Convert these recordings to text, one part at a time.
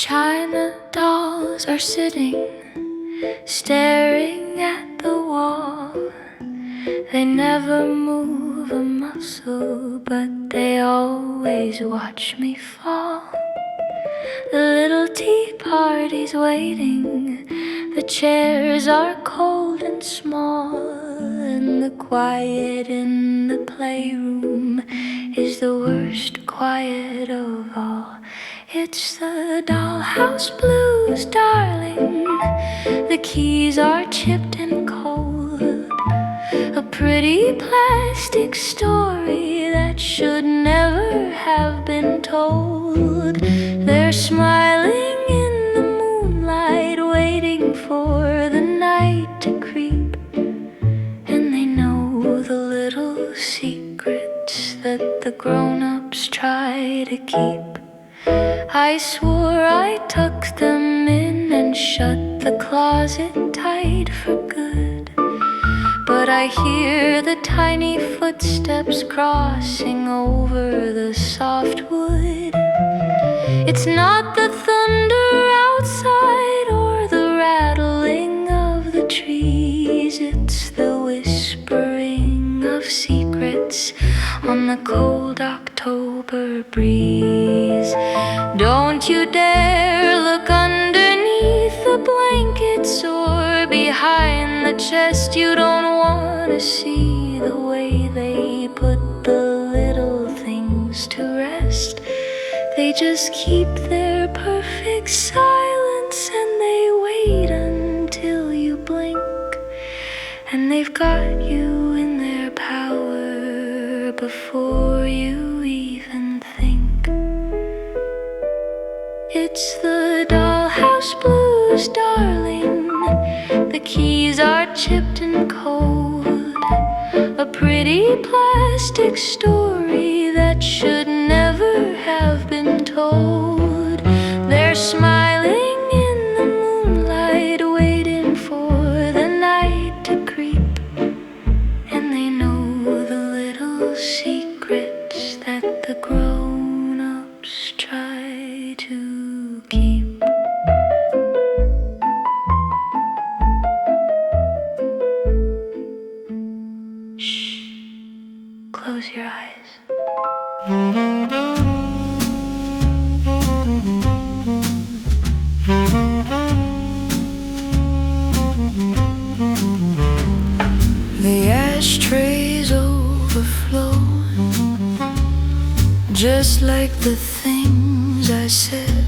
China dolls are sitting, staring at the wall. They never move a muscle, but they always watch me fall. The little tea party's waiting, the chairs are cold and small, and the quiet in the playroom is the worst quiet of all. It's the dollhouse blues, darling. The keys are chipped and cold. A pretty plastic story that should never have been told. They're smiling in the moonlight, waiting for the night to creep. And they know the little secrets that the grown-ups try to keep. I swore I tucked them in and shut the closet tight for good, but I hear the tiny footsteps crossing over the soft wood. It's not the thunder outside or the rattling of the trees, it's the whispering of secrets on the cold October breeze. Don't you dare look underneath the blankets or behind the chest. You don't want to see the way they put the little things to rest. They just keep their perfect silence and they wait until you blink, and they've got you in their power before you even think. It's the dollhouse blues, darling. The keys are chipped and cold. A pretty plastic story that should never have been told. They're smiling in the moonlight, waiting for the night to creep. And they know the little secrets that the grown-ups try to keep. Shh, close your eyes. The ashtrays overflow, just like the things I said.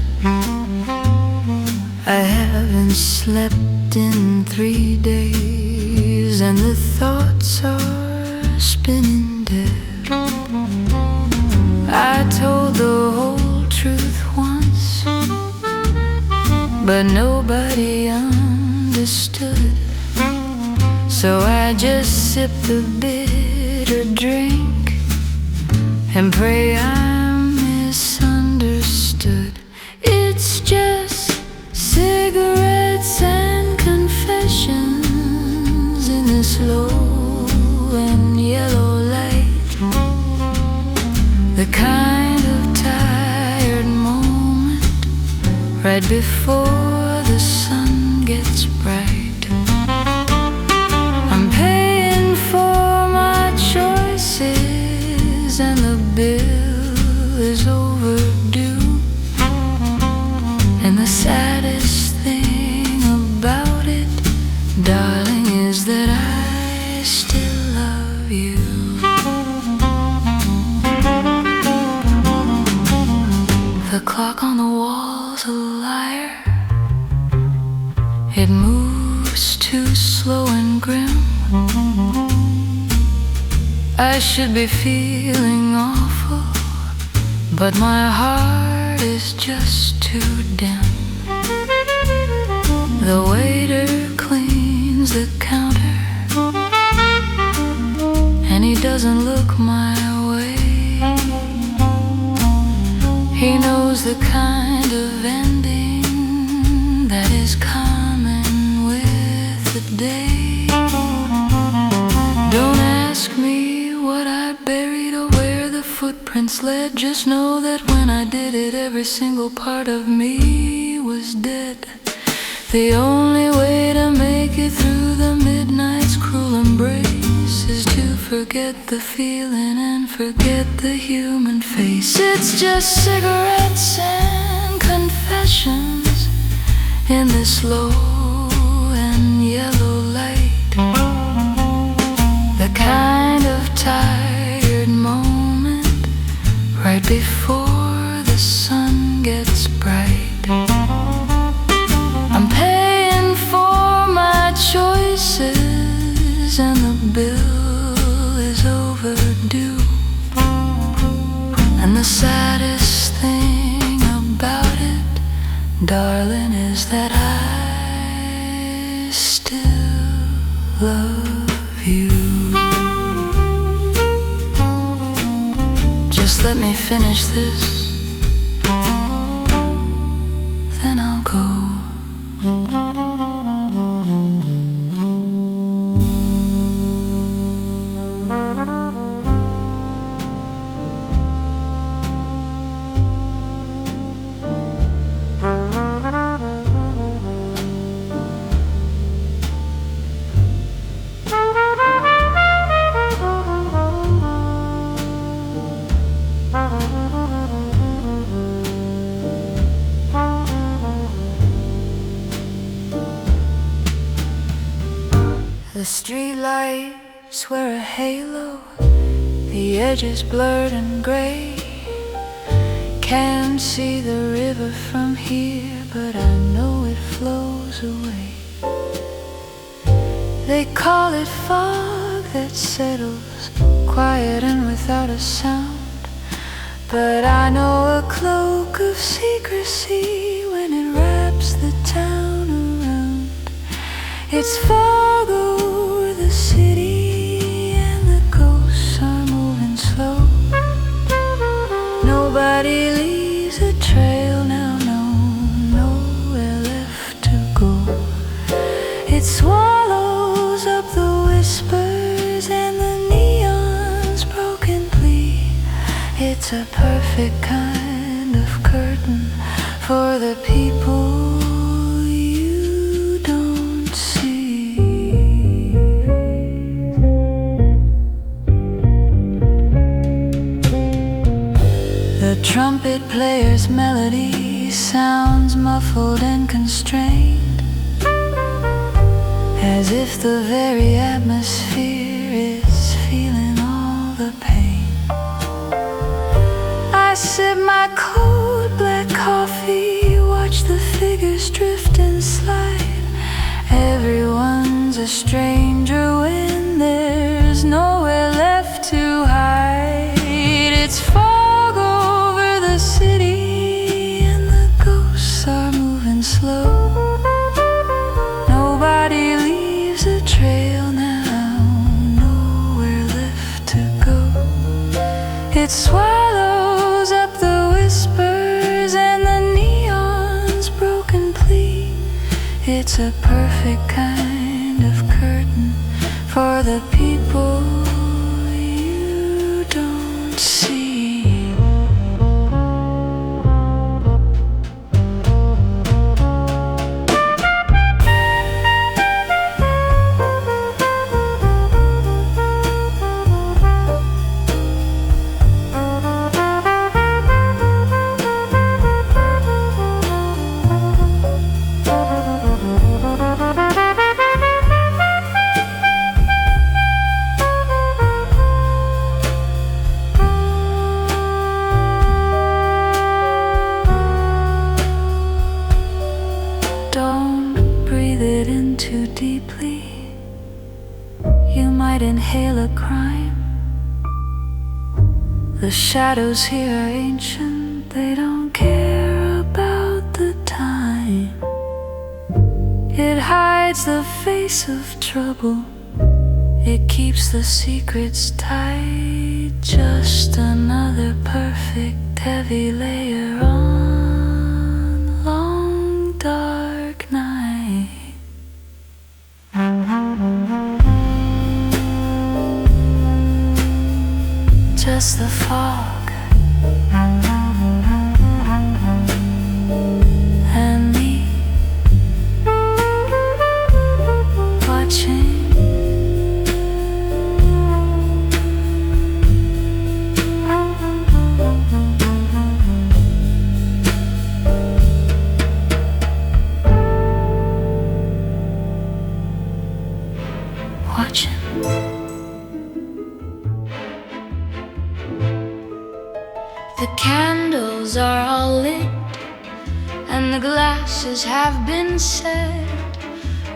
I haven't slept in 3 days, and the thoughts are spinning dead. I told the whole truth once, but nobody understood. So I just sip the bitter drink and pray I'm misunderstood. It's just cigarettes and confessions in this low and yellow light, the kind of tired moment right before the sun gets bright. I'm paying for my choices and the bill is overdue. And the saddest thing about it, darling, is that I still love you. The clock on the wall's a liar. It moves too slow and grim. I should be feeling awful, but my heart is just too dim. The waiter cleans the counter, and he doesn't look my way. He knows the kind of ending that is coming with the day. Don't ask me what I buried or where the footprints led. Just know that when I did it, every single part of me was dead. The only way to make it through the midnight's cruel embrace is to forget the feeling and forget the human face. It's just cigarettes and confessions in this low and yellow light. The kind of tired moment right before the sun gets bright. I'm paying for my choices and the bill is overdue. And the saddest thing about it, darling, is that I still love you. Just let me finish this, then I'll go. The streetlights wear a halo, the edges blurred and gray. Can't see the river from here, but I know it flows away. They call it fog that settles, quiet and without a sound. But I know a cloak of secrecy when it wraps the town around. It's fog over the city and the ghosts are moving slow. Nobody leaves a trail now, no, nowhere left to go. It swallows up the whispers and the neon's broken plea. It's a perfect kind of curtain for the people you don't see. The trumpet player's melody sounds muffled and constrained, as if the very atmosphere is feeling all the pain. I sip my cold black coffee, watch the figures drift and slide. Everyone's a stranger when there's nowhere left to hide. It's fog over the city and the ghosts are moving slow. Nobody leaves a trail now, nowhere left to go. It swallows up the whispers and the neon's broken plea. It's a perfect kind of curtain for the people you don't see. Too deeply, you might inhale a crime. The shadows here are ancient, they don't care about the time. It hides the face of trouble, it keeps the secrets tight. Just another perfect heavy layer on long dark night. Just the fog and the The candles are all lit and the glasses have been set.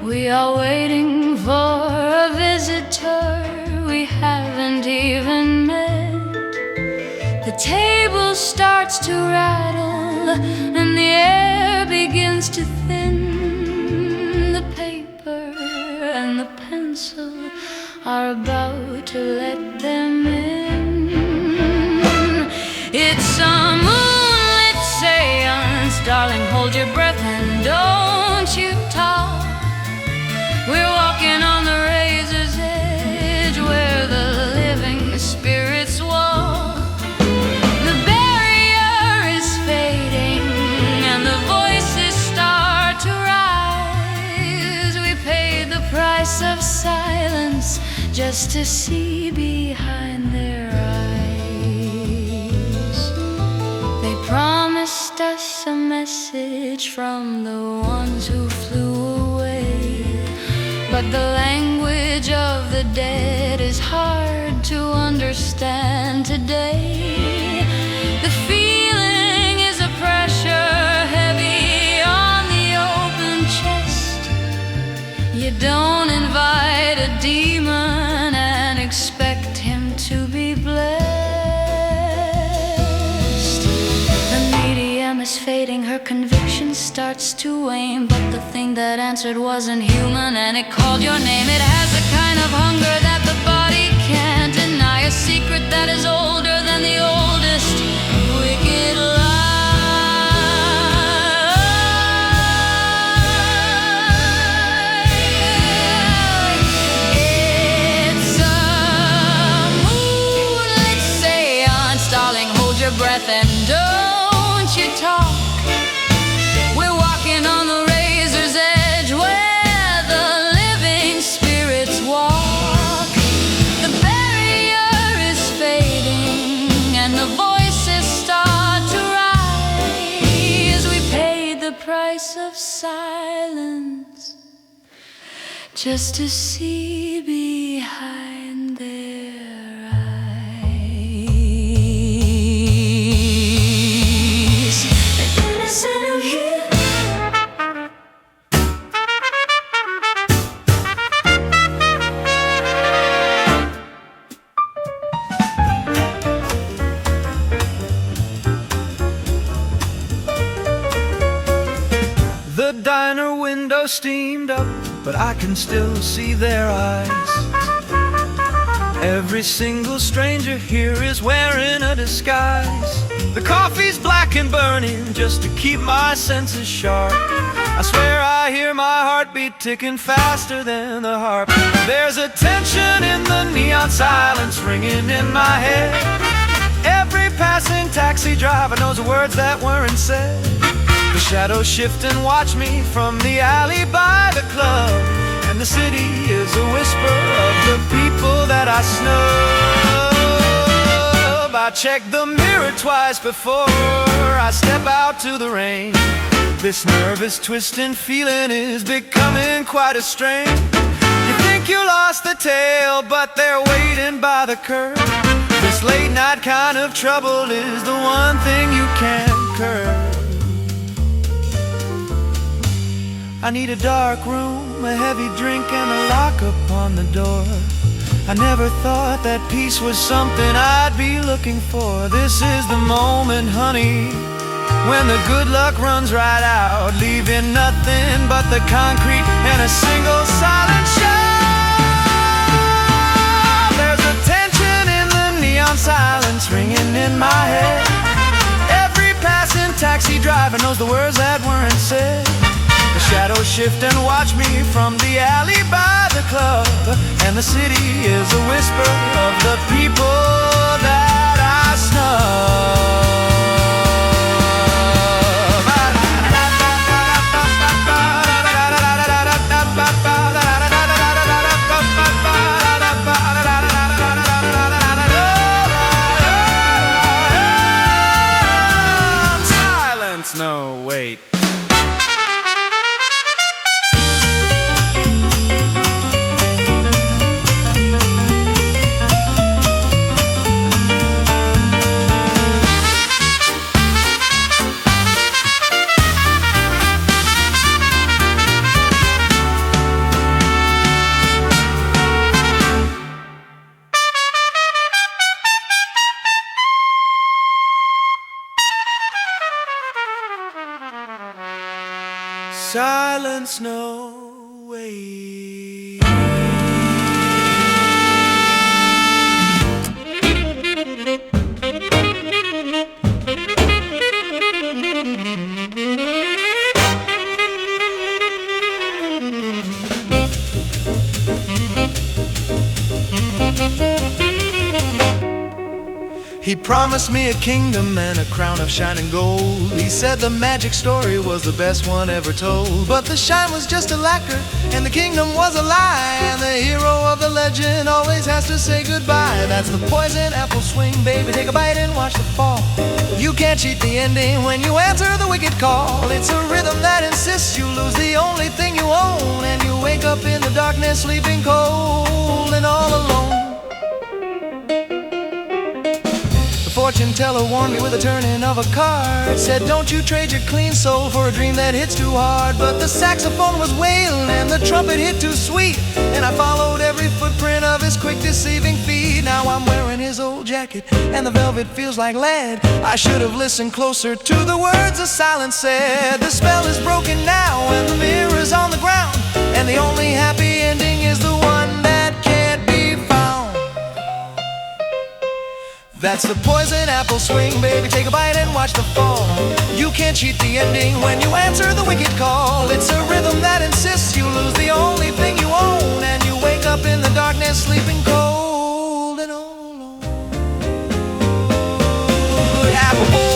We are waiting for a visitor we haven't even met. The table starts to rattle and the air begins to thin. The paper and the pencil are about to let them in. It's a moonlit seance, darling, hold your breath and don't you talk. We're walking on the razor's edge where the living spirits walk. The barrier is fading and the voices start to rise. We paid the price of silence just to see behind their eyes. They promised us a message from the ones who flew away, but the language of the dead is hard to understand today. The feeling is a pressure heavy on the open chest. You don't invite a demon and expect him to be blessed. The medium is fading, her conviction starts to wane, but the thing that answered wasn't human and it called your name. It has a kind of hunger that the body can't deny, a secret that is older than the oldest wicked lie. It's a moonlit seance, darling, hold your breath and don't you talk. We're walking on the razor's edge where the living spirits walk. The barrier is fading and the voices start to rise. We paid the price of silence just to see behind their eyes. Listen to hear. The diner window steamed up, but I can still see their eyes. Every single stranger here is wearing a disguise. The coffee's black and burning just to keep my senses sharp. I swear I hear my heartbeat ticking faster than the harp. There's a tension in the neon silence ringing in my head. Every passing taxi driver knows the words that weren't said. The shadows shift and watch me from the alley by the club, and the city is a whisper of the people that I snub. I check the mirror twice before I step out to the rain. This nervous twisting feeling is becoming quite a strain. You think you lost the tail, but they're waiting by the curb. This late night kind of trouble is the one thing you can't curb. I need a dark room, a heavy drink, and a lock upon the door. I never thought that peace was something I'd be looking for. This is the moment, honey, when the good luck runs right out, leaving nothing but the concrete and a single silent shout. There's a tension in the neon silence ringing in my head. Every passing taxi driver knows the words that weren't said. The shadows shift and watch me from the alley by the club, and the city is a whisper of the people that I snub. Silence, no, wait. silence no way. He promised me a kingdom and a crown of shining gold. He said the magic story was the best one ever told. But the shine was just a lacquer and the kingdom was a lie, and the hero of the legend always has to say goodbye. That's the poison apple swing, baby, take a bite and watch the fall. You can't cheat the ending when you answer the wicked call. It's a rhythm that insists you lose the only thing you own, and you wake up in the darkness sleeping cold and all alone. Fortune teller warned me with a turning of a card. Said don't you trade your clean soul for a dream that hits too hard. But the saxophone was wailing and the trumpet hit too sweet, and I followed every footprint of his quick deceiving feet. Now I'm wearing his old jacket and the velvet feels like lead. I should have listened closer to the words of silence said. The spell is broken now and the mirror's on the ground, and the only happy ending is the one that can't be found. That's the poison apple swing, baby, take a bite and watch the fall. You can't cheat the ending when you answer the wicked call. It's a rhythm that insists you lose the only thing you own, and you wake up in the darkness sleeping cold and all alone. Apple bowl.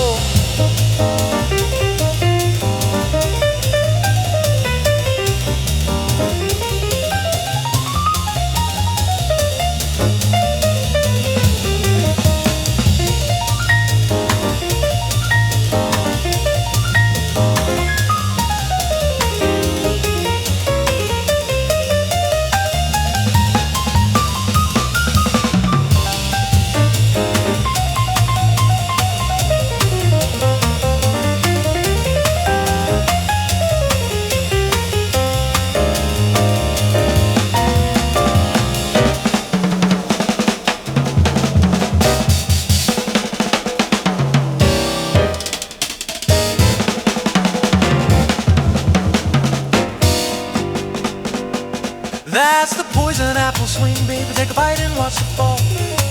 That's the poison apple swing, baby, take a bite and watch the fall.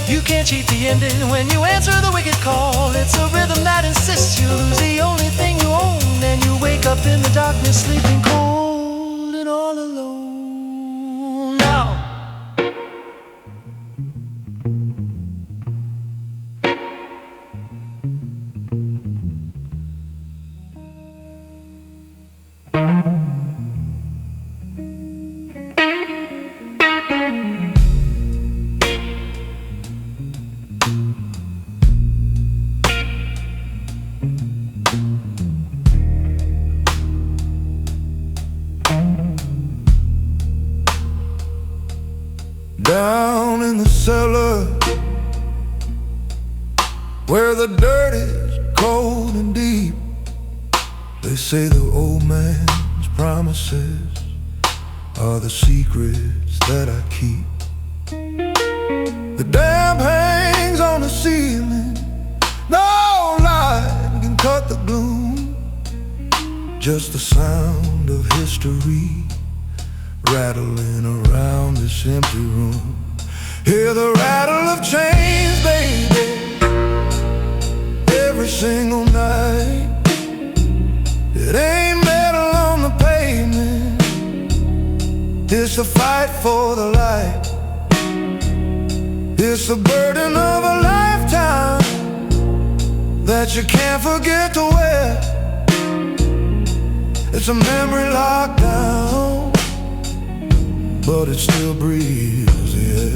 You can't cheat the ending when you answer the wicked call. It's a rhythm that insists you lose the only thing you own, and you wake up in the darkness sleeping cold and all alone. Now down in the cellar, where the dirt is cold and deep, they say the old man's promises are the secrets that I keep. The damp hangs on the ceiling, no light can cut the gloom, just the sound of history rattling around this empty room. Hear the rattle of chains, baby, every single night. It ain't metal on the pavement, it's the fight for the light. It's the burden of a lifetime that you can't forget to wear. It's a memory locked down, but it still breathes, yeah.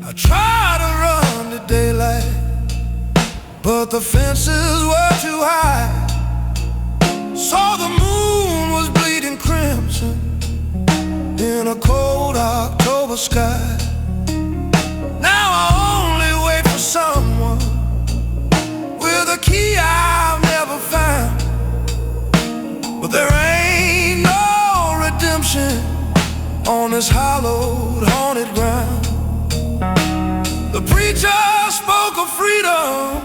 I tried to run to daylight, but the fences were too high. Saw the moon was bleeding crimson in a cold October sky. Now I only wait for someone with a key I've never found. But there ain't no redemption on this hallowed, haunted ground. The preacher spoke of freedom,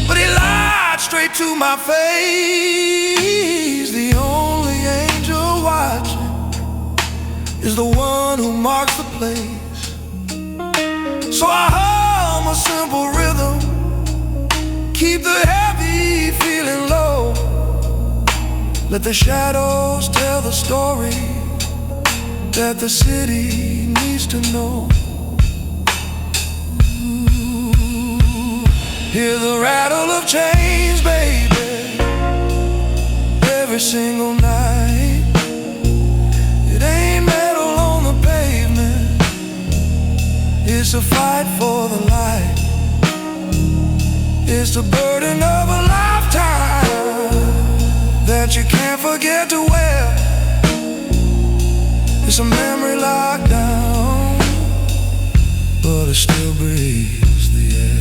but he lied straight to my face. The only angel watching is the one who marks the place. So I hum a simple rhythm, keep the heavy feeling low. Let the shadows tell the story that the city needs to know. Hear the rattle of chains, baby, every single night. It ain't metal on the pavement, it's a fight for the light. It's the burden of a lifetime that you can't forget to wear. It's a memory locked down, but it still breathes the air.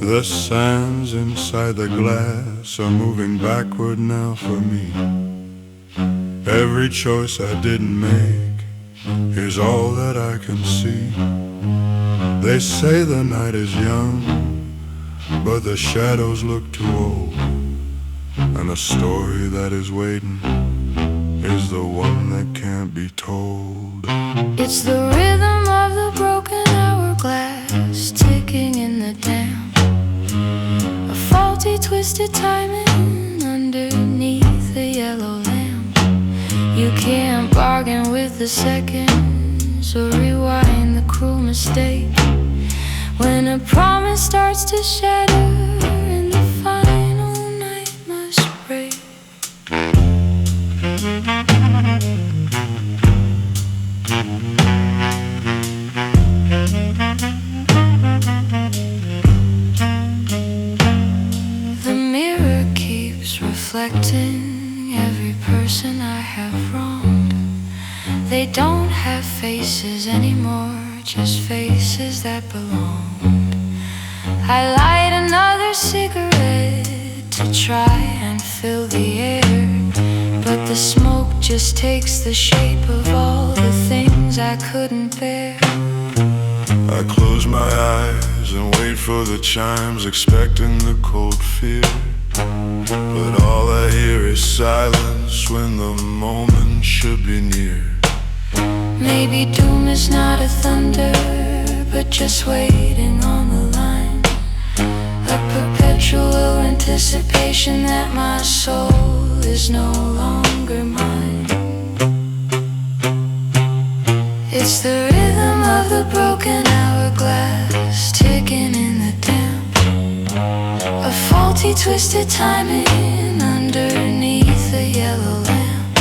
The sands inside the glass are moving backward now for me. Every choice I didn't make is all that I can see. They say the night is young, but the shadows look too old, and the story that is waiting is the one that can't be told. It's the rhythm of the broken hourglass ticking in the dam, a faulty twisted timing underneath the yellow lamp. You can't bargain with the seconds or rewind the cruel mistake when a promise starts to shatter and the final night must break. The mirror keeps reflecting every person I have wronged. They don't have faces anymore, just faces that belonged. I light another cigarette to try and fill the air, but the smoke just takes the shape of all the things I couldn't bear. I close my eyes and wait for the chimes, expecting the cold fear, but all I hear is silence when the moment should be near. Maybe doom is not a thunder, but just waiting on the line, a perpetual anticipation that my soul is no longer mine. It's the rhythm of the broken hourglass ticking in the damp, a faulty twisted timing underneath the yellow lamp.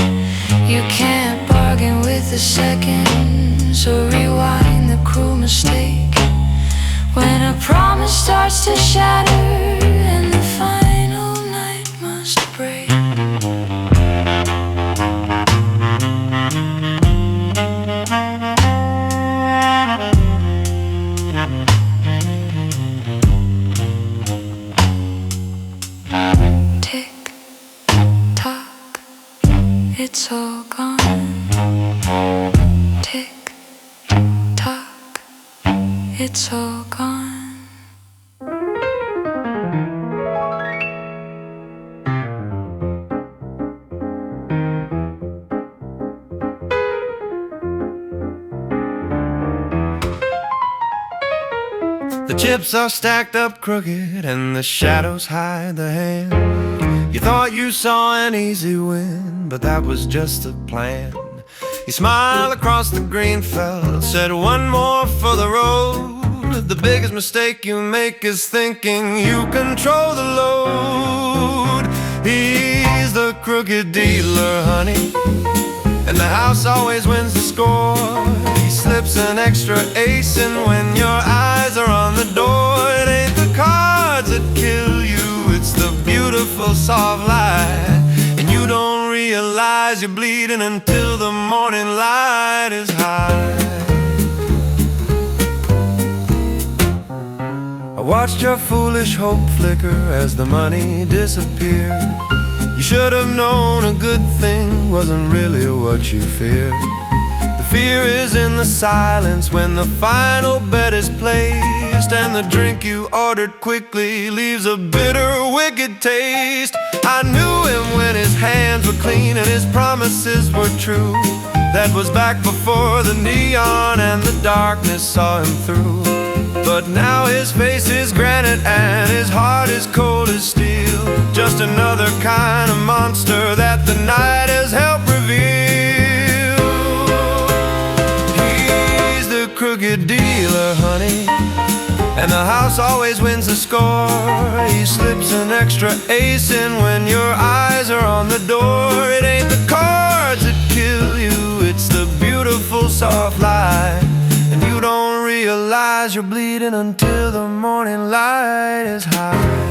You can't bargain with the seconds or rewind the cruel mistake when a promise starts to shatter and the final night must break. it's all gone. The chips are stacked up crooked and the shadows hide the hand. You thought you saw an easy win, but that was just the plan. You smiled across the green felt, said one more for the road. The biggest mistake you make is thinking you control the load. He's the crooked dealer, honey, and the house always wins the score. He slips an extra ace in when your eyes are on the door. It ain't the cards that kill you, it's the beautiful soft light. And you don't realize you're bleeding until the morning light is high. I watched your foolish hope flicker as the money disappeared. You should have known a good thing wasn't really what you feared. The fear is in the silence when the final bet is placed, and the drink you ordered quickly leaves a bitter, wicked taste. I knew him when his hands were clean and his promises were true. That was back before the neon and the darkness saw him through. But now his face is granite and his heart is cold as steel. Just another kind of monster that the night has helped reveal. He's the crooked dealer, honey, and the house always wins the score. He slips an extra ace in when your eyes are on the door. It ain't the cards that kill you, it's the beautiful soft light. And you don't realize you're bleeding until the morning light is high.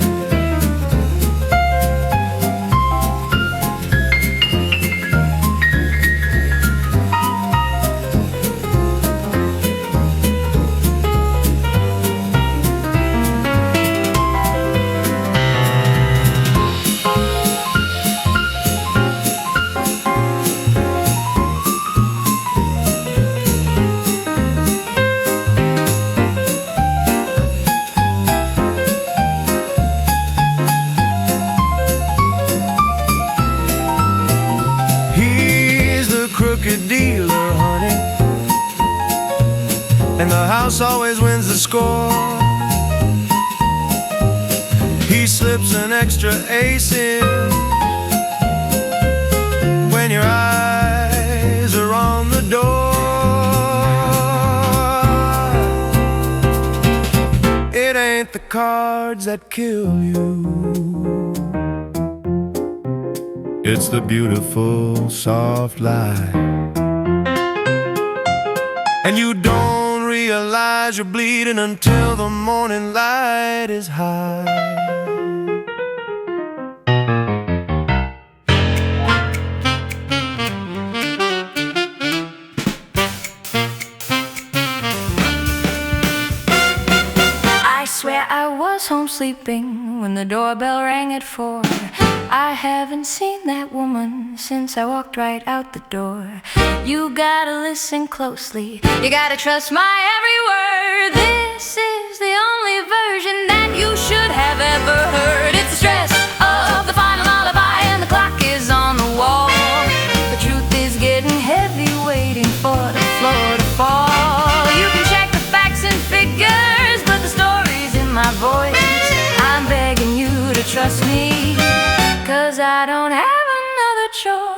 Crooked dealer, honey, and the house always wins the score. He slips an extra ace in when your eyes are on the door. It ain't the cards that kill you, it's the beautiful soft light. And you don't realize you're bleeding until the morning light is high. I swear I was home sleeping when the doorbell rang at 4. I haven't seen that woman since I walked right out the door. You gotta listen closely, you gotta trust my every word. This is the only version that you should have ever heard. It's the stress of the final alibi and the clock is on the wall. The truth is getting heavy, waiting for the floor to fall. You can check the facts and figures, but the story's in my voice. I'm begging you to trust me, 'cause I don't have another choice.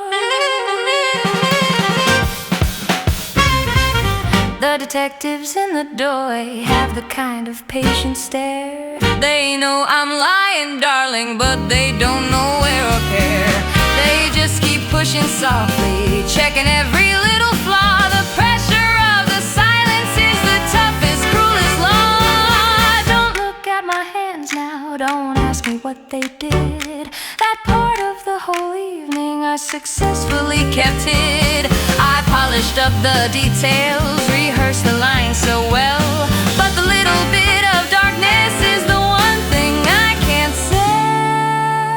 The detectives in the doorway have the kind of patient stare. They know I'm lying, darling, but they don't know where or care. They just keep pushing softly, checking every little flaw. The pressure of the silence is the toughest, cruelest law. Don't look at my hands now, don't ask me what they did. That part of the whole evening I successfully kept hid. I polished up the details, rehearsed the lines so well, but the little bit of darkness is the one thing I can't sell.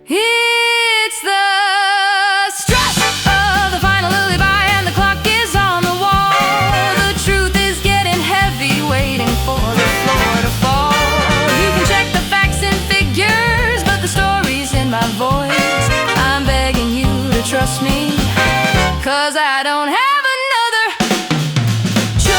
It's the stress of the final alibi and the clock is on the wall. The truth is trust me, 'cause I don't have another choice.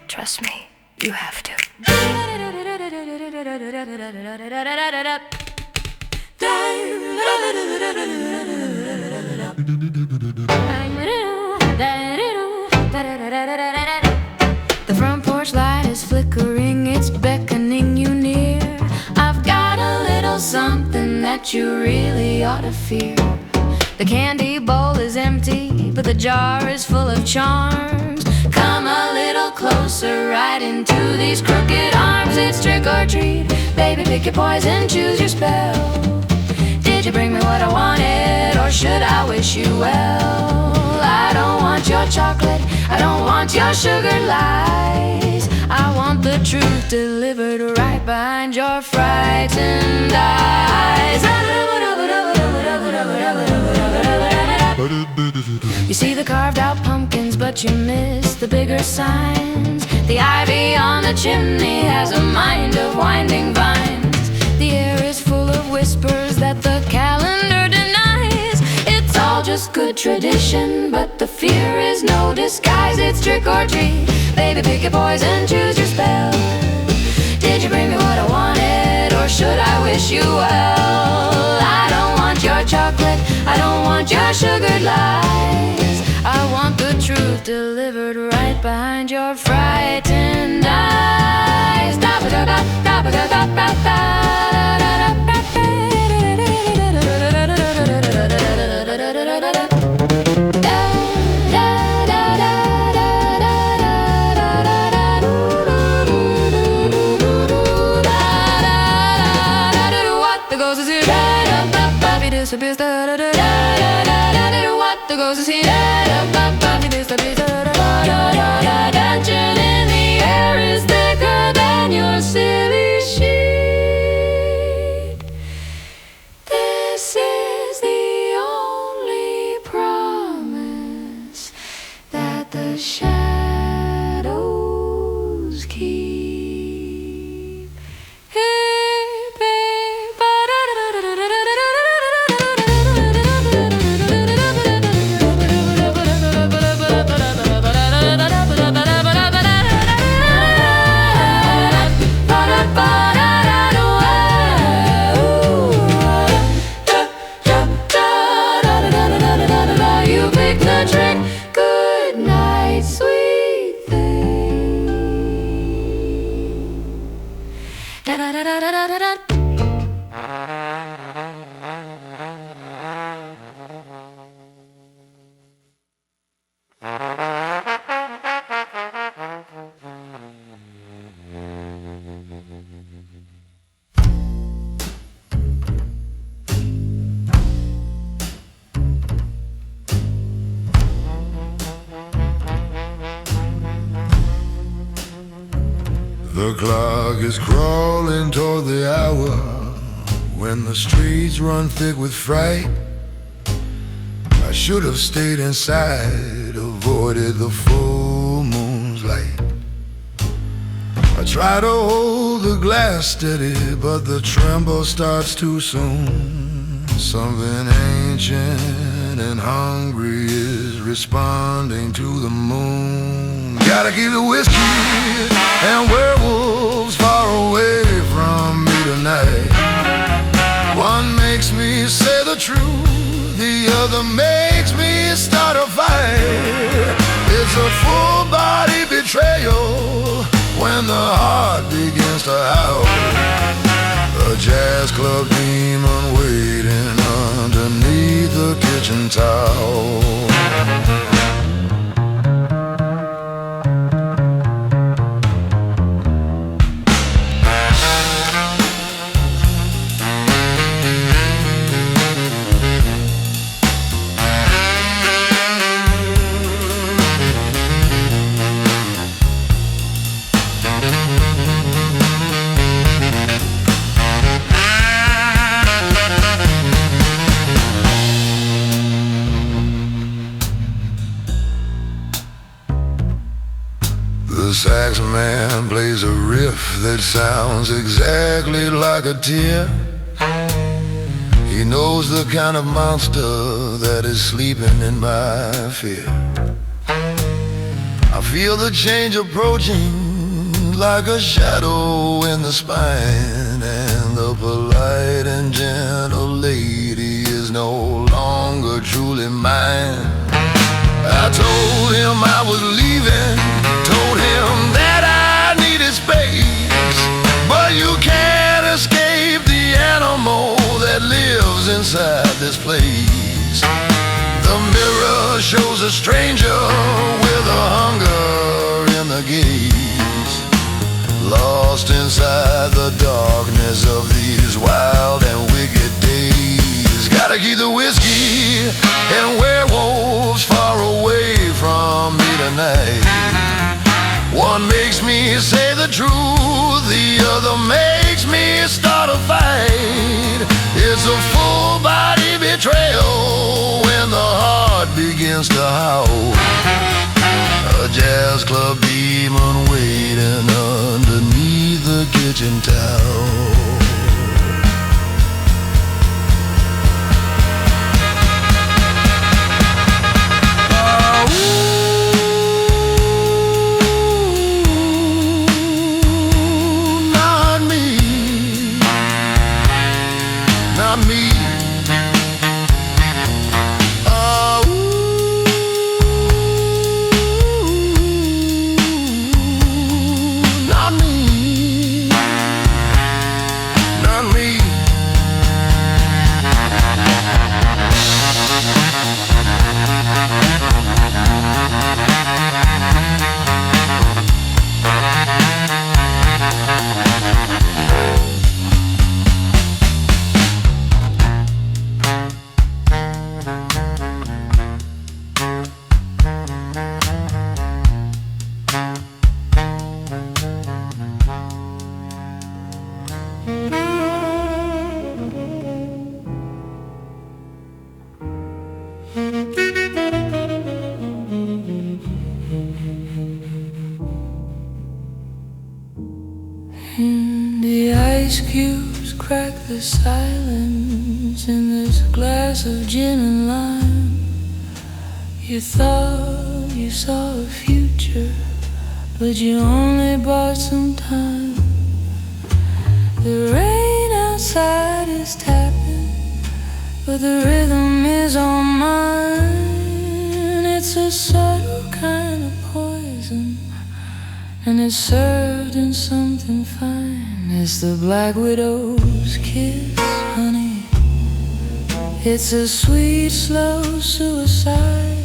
Trust me, you have to. The front porch light is flickering, it's beckoning you near. I've got a little something that you really ought to fear. The candy bowl is empty, but the jar is full of charms. Come a little closer, right into these crooked arms. It's trick or treat, baby, pick your poison, choose your spell. Did you bring me what I wanted, or should I wish you well? I don't want your chocolate, I don't want your sugar lies. I want the truth delivered right behind your frightened eyes. You see the carved out pumpkins, but you miss the bigger signs. The ivy on the chimney has a mind of winding vines. The air is full of whispers that the calendar denies. It's all just good tradition, but the fear is no disguise. It's trick or treat, baby, pick your poison, choose your spell. Did you bring me what I wanted, or should I wish you well? I don't want your chocolate, I don't want your sugared lies. I want the truth delivered right behind your frightened eyes. What the ghost is here? He disappears. What the ghost is here? He disappears. Tension in the air is thicker than your silly sheet. This is the only promise that the shadows keep. You pick the trick. Good night, sweet thing. Da da da da da da da. The clock is crawling toward the hour when the streets run thick with fright. I should have stayed inside, avoided the full moon's light. I try to hold the glass steady, but the tremble starts too soon. Something ancient and hungry is responding to the moon. Gotta keep the whiskey and werewolves far away from me tonight. One makes me say the truth, the other makes me start a fight. It's a full body betrayal when the heart begins to howl. A jazz club demon waiting underneath the kitchen towel. sax man plays a riff that sounds exactly like a tear. He knows the kind of monster that is sleeping in my fear. I feel the change approaching like a shadow in the spine, and the polite and gentle lady is no longer truly mine. I told him I was leaving, told him that I needed space, but you can't escape the animal that lives inside this place. The mirror shows a stranger with a hunger in the gaze, lost inside the darkness of these wild and wicked days. Gotta keep the whiskey and werewolves far away from me tonight. One makes me say the truth, the other makes me start a fight. It's a full body betrayal when the heart begins to howl. A jazz club demon waiting underneath the kitchen towel. The ice cubes crack the silence in this glass of gin and lime. You thought you saw a future, but you only bought some time. The rain outside is tapping, but the rhythm is on mine. It's a subtle kind of poison, and it's served in something fine. It's the black widow's kiss, honey. It's a sweet, slow suicide.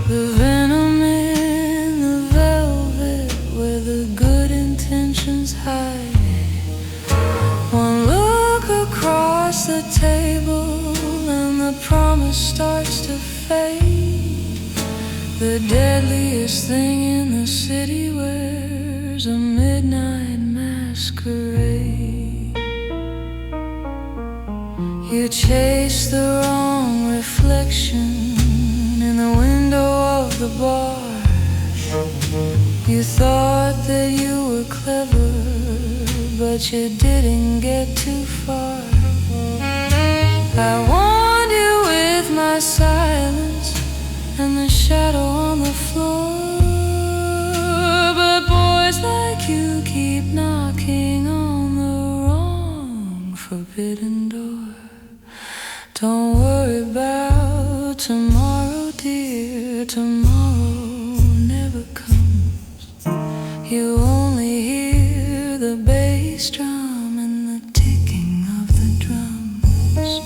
The venom in the velvet where the good intentions hide. One look across the table and the promise starts to fade. The deadliest thing in the city wears a midnight masquerade. You chase the wrong reflection in the window of the bar. You thought that you were clever, but you didn't get too far. I warned you with my silence and the shadow on the floor, but boys like you keep knocking on the wrong forbidden door. Don't worry about tomorrow, dear, tomorrow never comes. You only hear the bass drum and the ticking of the drums.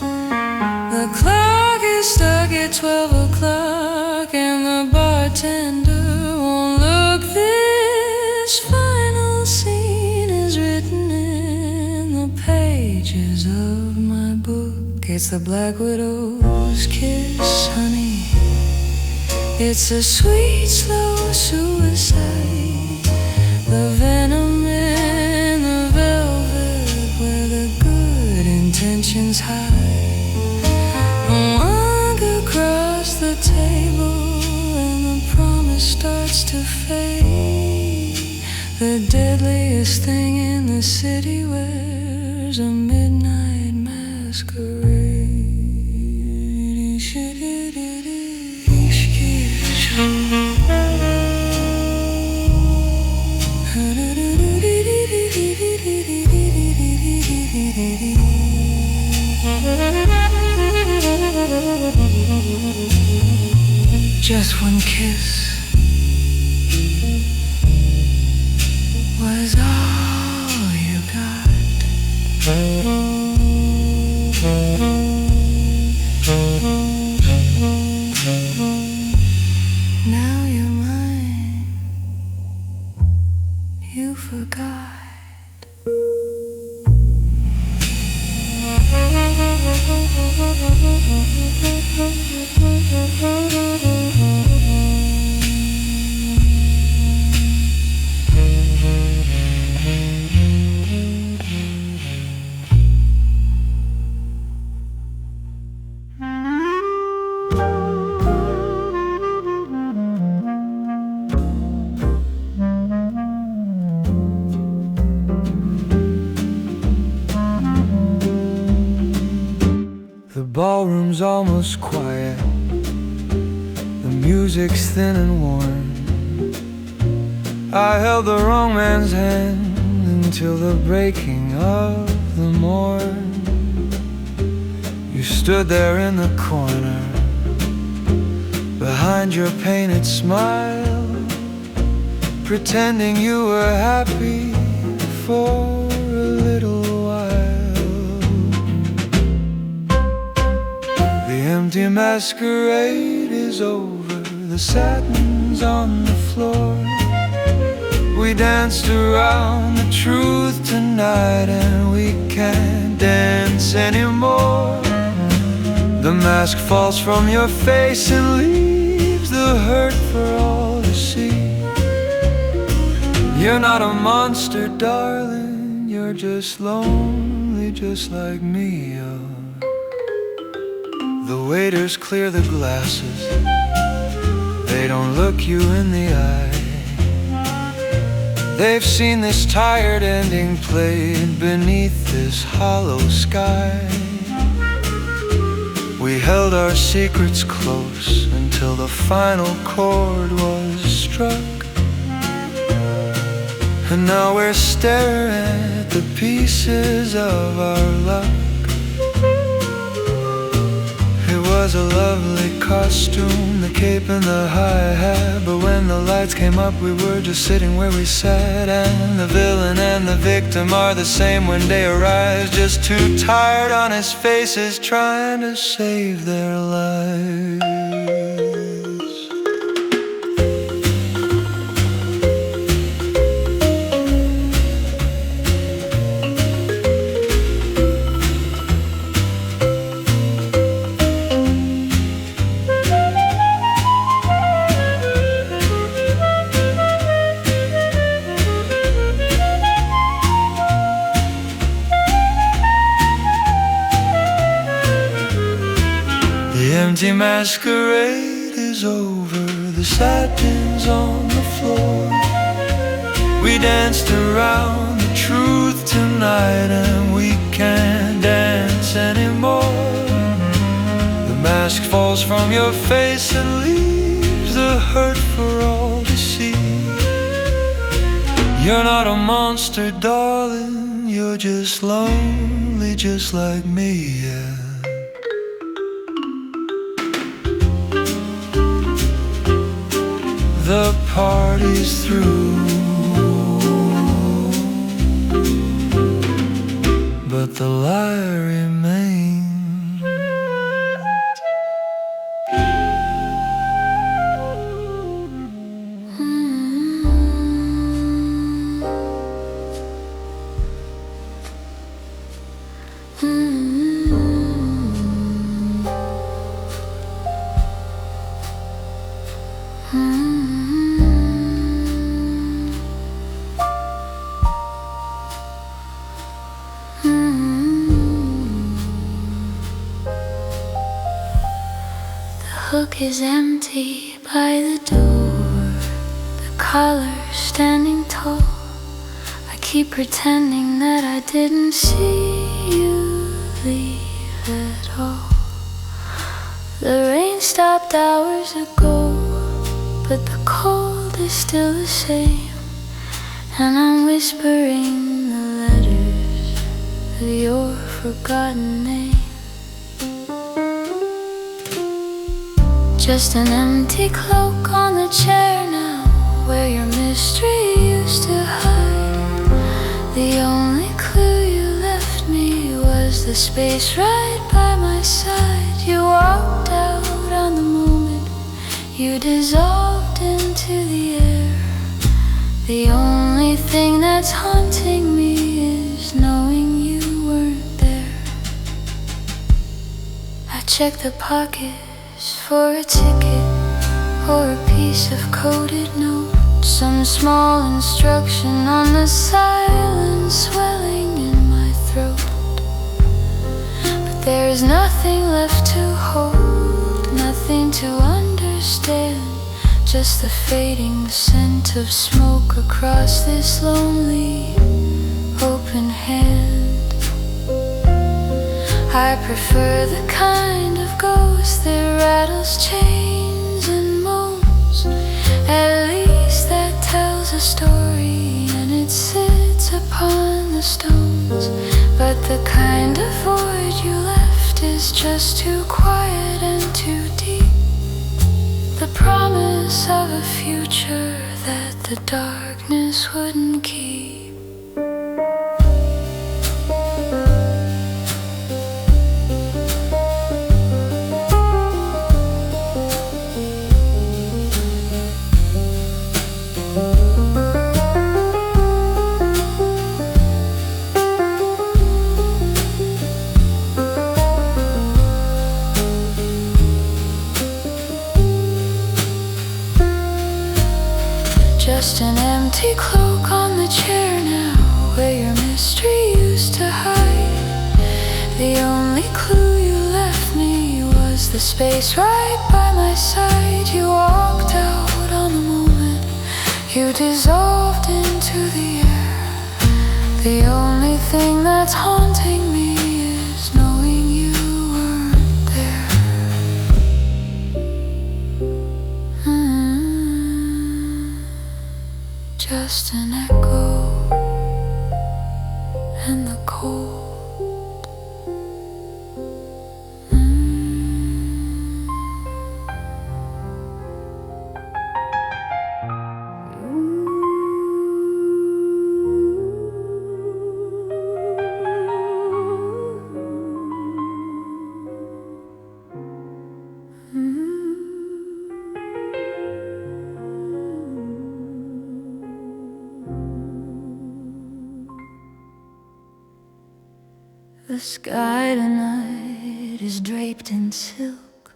The clock is stuck at 12 o'clock and the bartender won't look. This final scene is written in the pages of my book. It's the black widow's kiss, honey. It's a sweet, slow suicide. The venom in the velvet where the good intentions hide. One could cross the table and the promise starts to fade. The deadliest thing in the city wears a midnight masquerade. Just one kiss was all you got. Now you're mine, you forgot. The ballroom's almost quiet, the music's thin and worn. I held the wrong man's hand until the breaking of the morn. You stood there in the corner, behind your painted smile, pretending you were happy for a little while. The empty masquerade is over, the satin's on the floor. We danced around the truth tonight, and we can't dance anymore. The mask falls from your face and leaves the hurt for all to see. You're not a monster, darling, you're just lonely, just like me. The waiters clear the glasses, they don't look you in the eye. They've seen this tired ending played beneath this hollow sky. We held our secrets close until the final chord was struck. And now we're staring at the pieces of our luck. It was a lovely costume, the cape and the high hat, but when the lights came up we were just sitting where we sat. And the villain and the victim are the same when day arrives, just too tired on his faces trying to save their lives. The empty masquerade is over, the satin's on the floor. We danced around the truth tonight, and we can't dance anymore. The mask falls from your face and leaves the hurt for all to see. You're not a monster, darling, you're just lonely, just like me, yeah. The party's through, but the lie remains. Hook is empty by the door, the collar standing tall. keep pretending that I didn't see you leave at all. The rain stopped hours ago, but the cold is still the same. And I'm whispering the letters of your forgotten name. Just an empty cloak on the chair now, where your mystery used to hide. The only clue you left me was the space right by my side. You walked out on the moment, you dissolved into the air. The only thing that's haunting me is knowing you weren't there. I checked the pockets for a ticket or a piece of coded note, some small instruction on the silence swelling in my throat. But there's nothing left to hold, nothing to understand, just the fading scent of smoke across this lonely open hand. I prefer the kind of ghost that rattles chains and moans. At least that tells a story and it sits upon the stones. But the kind of void you left is just too quiet and too deep. The promise of a future that the darkness wouldn't keep. Just an empty cloak on the chair now, where your mystery used to hide. The only clue you left me was the space right by my side. You walked out on the moment, you dissolved into the air. The only thing that's haunting me is knowing you weren't there. Just an echo and the cold. The sky tonight is draped in silk,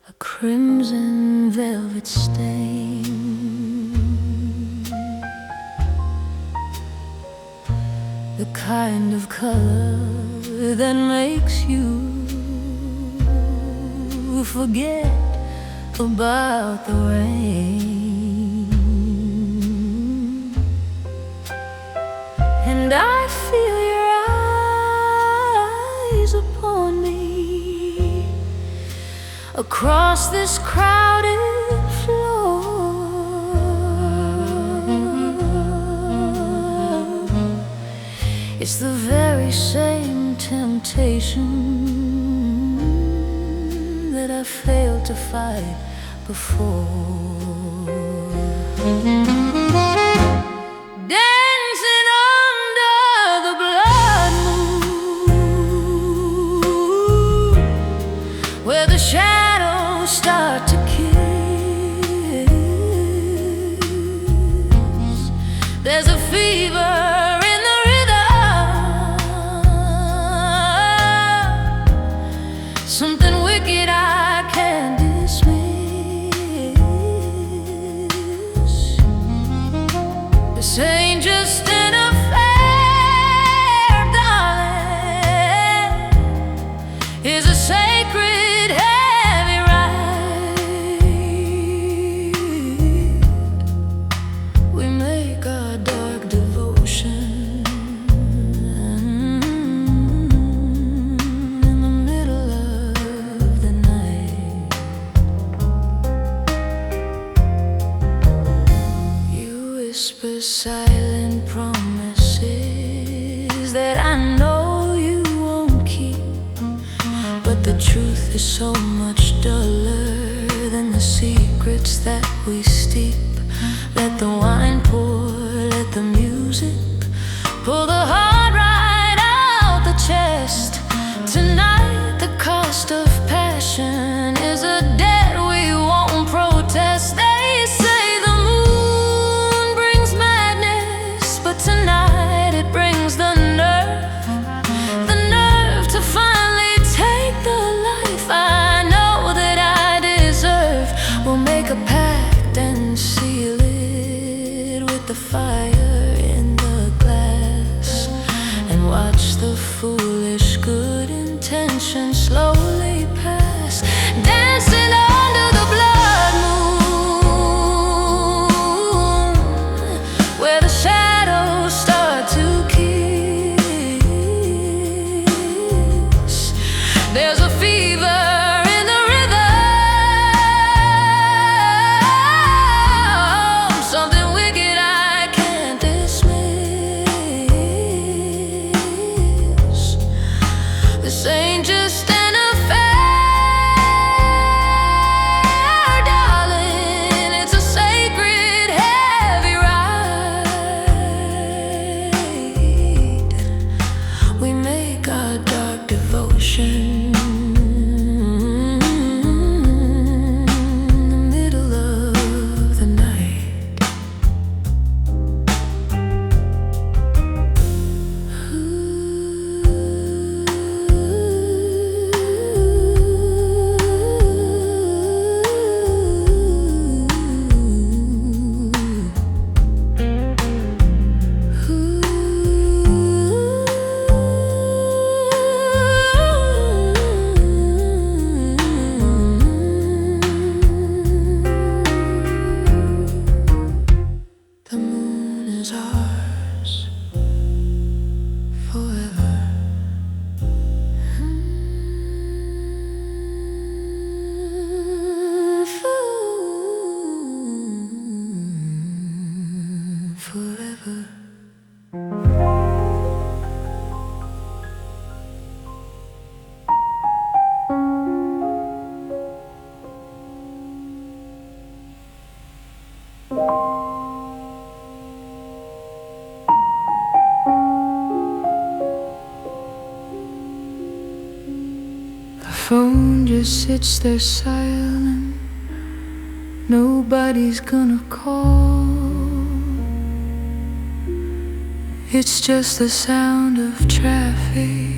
a crimson velvet stain, the kind of color that makes you forget about the rain. And I feel your eyes upon me across this crowded floor. It's the very same temptation that I failed to fight before. Dancing under the blood moon, where the shadows start to kiss. There's a fever in the rhythm, something wicked I can't dismiss. is so much duller than the secrets that we steep. Let the wine pour, let the music pull the heart right out the chest. Tonight the cost of passion is a debt we won't protest. They say the moon brings madness, but tonight it brings the nerve to finally take the life I know that I deserve. We'll make a pact and seal it with the fire in the glass, and watch the foolish good intention slowly pass, dancing under the blood moon, where the shadows start to kiss. There's a fever in the rhythm, something wicked I can't dismiss. This ain't just an affair, darling, it's a sacred heavy ride. We make our dark devotion forever. The phone just sits there silent. Nobody's gonna call. It's just the sound of traffic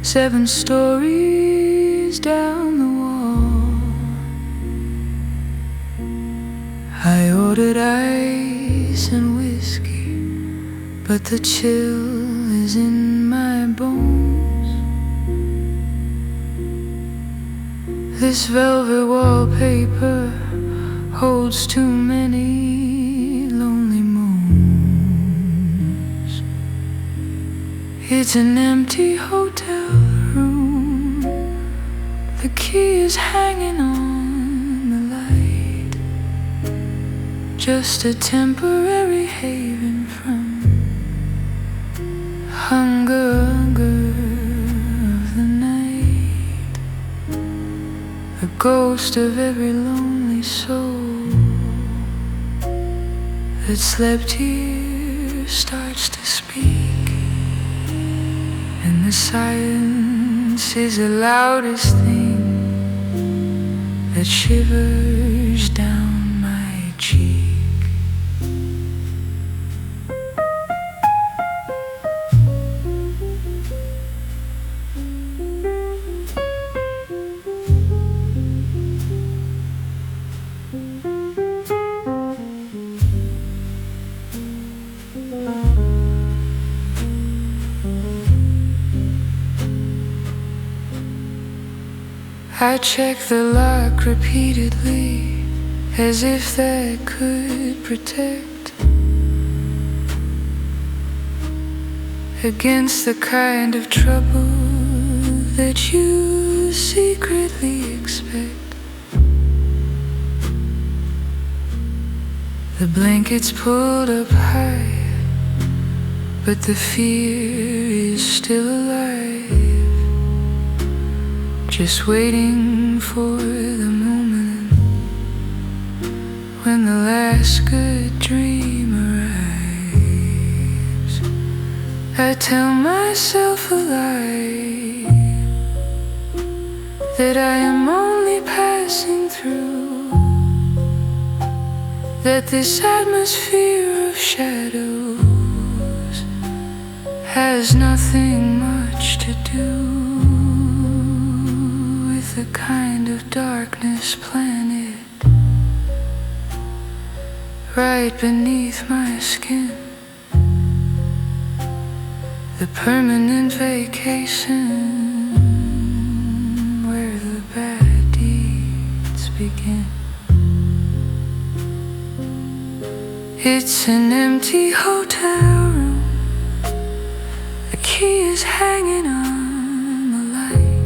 7 stories down the wall. I ordered ice and whiskey, but the chill is in my bones. This velvet wallpaper holds too many lonely moans. It's an empty hotel room. The key is hanging on the light. Just a temporary haven from hunger of the night. The ghost of every lonely soul that slept here starts to speak, and the silence is the loudest thing that shivers down my cheek. I check the lock repeatedly, as if that could protect against the kind of trouble that you secretly expect. The blanket's pulled up high, but the fear is still alive, just waiting for the moment when the last good dream arrives. I tell myself a lie, that I am only passing through, that this atmosphere of shadows has nothing much to do with the kind of darkness planted right beneath my skin, the permanent vacation where the bad deeds begin. It's an empty hotel room, the key is hanging on the light,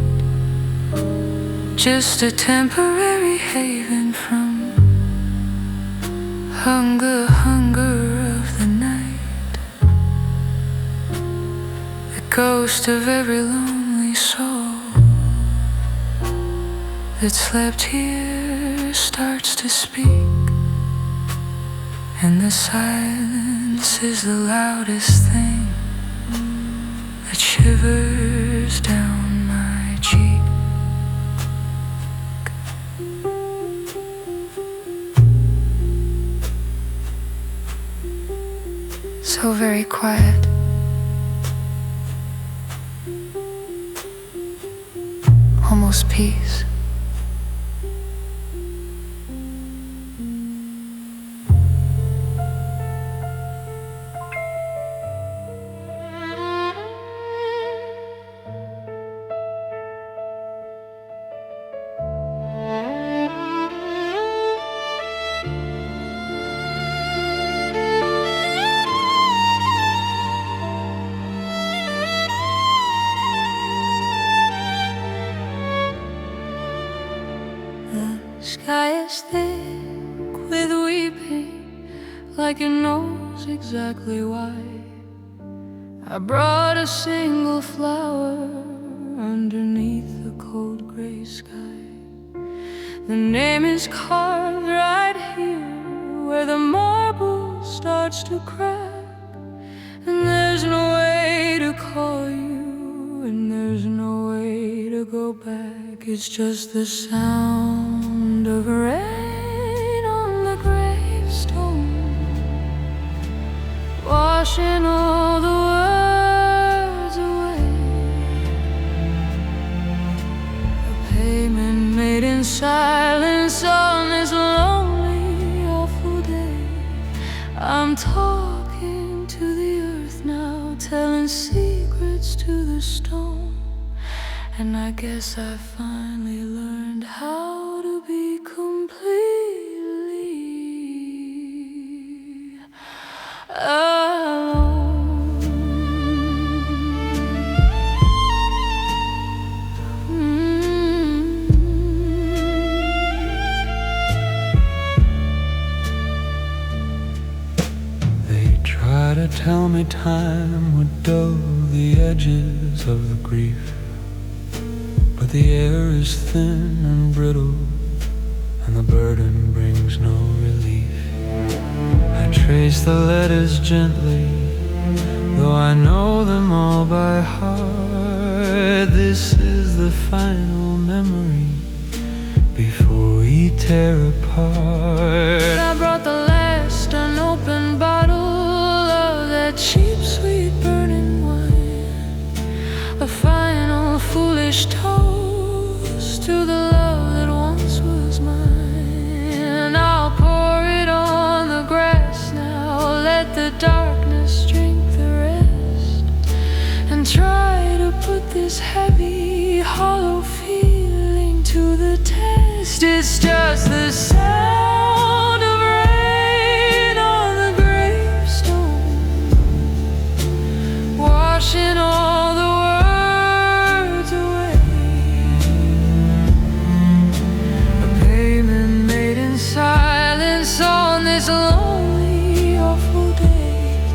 just a temporary haven from hunger of the night, the ghost of every lonely soul that slept here starts to speak, and the silence is the loudest thing that shivers down my cheek. So very quiet, almost peace. Sky is thick with weeping, like it knows exactly why. I brought a single flower underneath the cold gray sky. The name is carved right here where the marble starts to crack, and there's no way to call you, and there's no way to go back. It's just the sound of rain on the gravestone, washing all the words away. A payment made in silence on this lonely, awful day. I'm talking to the earth now, telling secrets to the stone. And I guess I finally learned how to be completely alone. They try to tell me time would dull the edges of the grief, but the air is thin and brittle, and the burden brings no relief. I trace the letters gently, though I know them all by heart. This is the final memory before we tear apart. I brought the last unopened bottle of that cheap, sweet burning wine, a final foolish toast to the love that once was mine. I'll pour it on the grass now, let the darkness drink the rest, and try to put this heavy, hollow feeling to the test. It's just the sound of rain on the gravestone, washing all the words away. A payment made in silence on this lonely, awful day.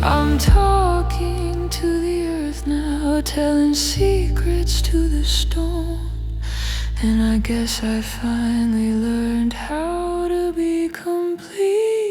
I'm talking to the earth now, telling secrets to the stone. And I guess I finally learned how to be completely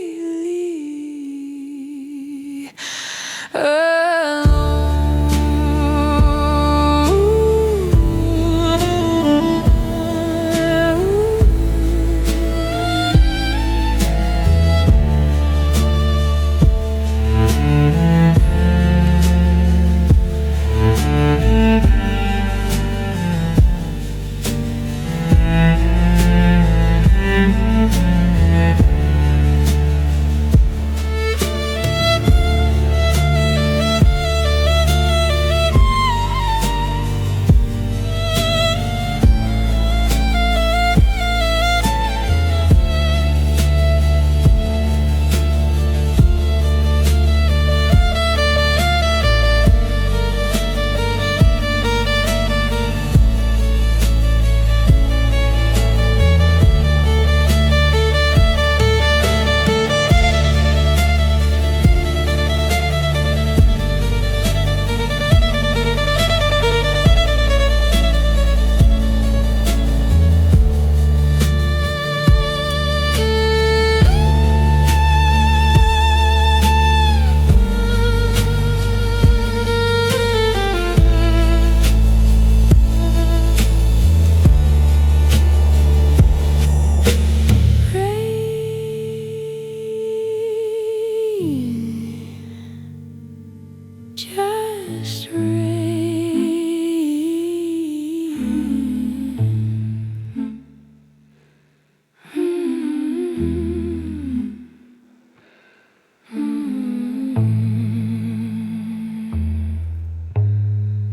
just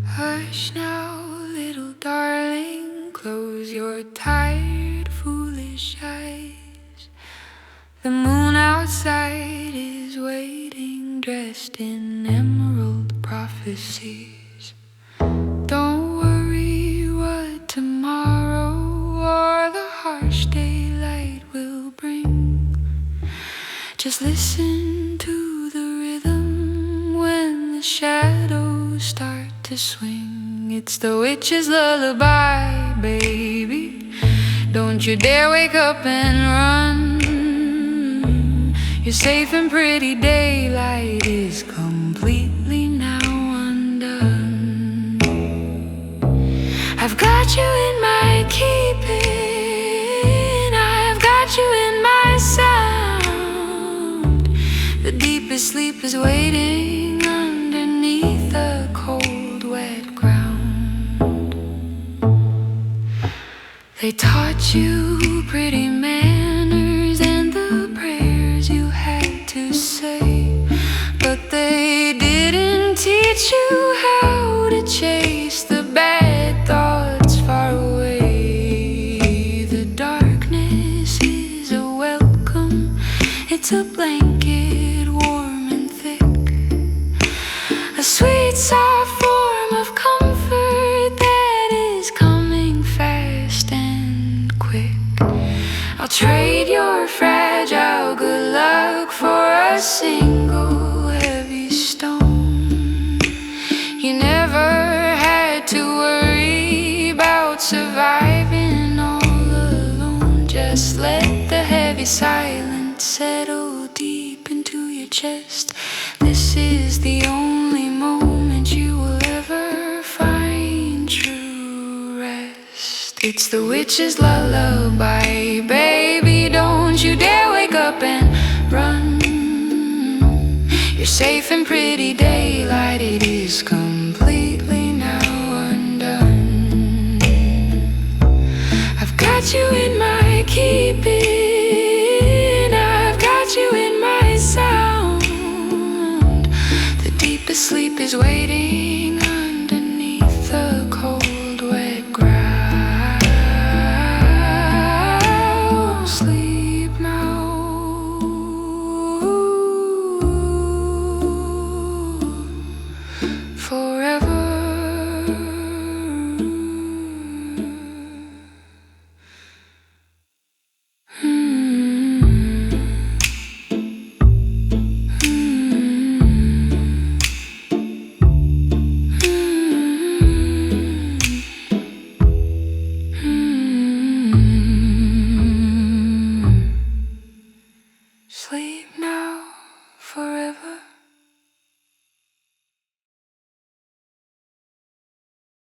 Hush now, little darling, close your tired, foolish eyes. The moon outside is waiting, dressed in emerald prophecies. Don't worry what tomorrow or the harsh daylight will bring. Just listen to the rhythm when the shadows start to swing. It's the witch's lullaby, baby. Don't you dare wake up and run. Your safe and pretty daylight is completely now undone. I've got you in my keeping, I've got you in my sound. The deepest sleep is waiting underneath the cold, wet ground. They taught you pretty manners and the prayers you had to say, but they didn't teach you how to chase the bad thoughts far away. The darkness is a welcome, it's a blanket warm and thick, a sweet soft form of comfort that is coming fast and quick. I'll trade your fragile good luck for a single heavy stone. You never had to worry about surviving all alone. Just let the heavy silence settle deep into your chest. This is the only moment you will ever find true rest. It's the witch's lullaby, baby. Don't you dare wake up and run. Your safe and pretty daylight, it is completely now undone. I've got you in my keeping, I've got you in my sound. The deepest sleep is waiting underneath the cold, wet ground. Sleep now, forever.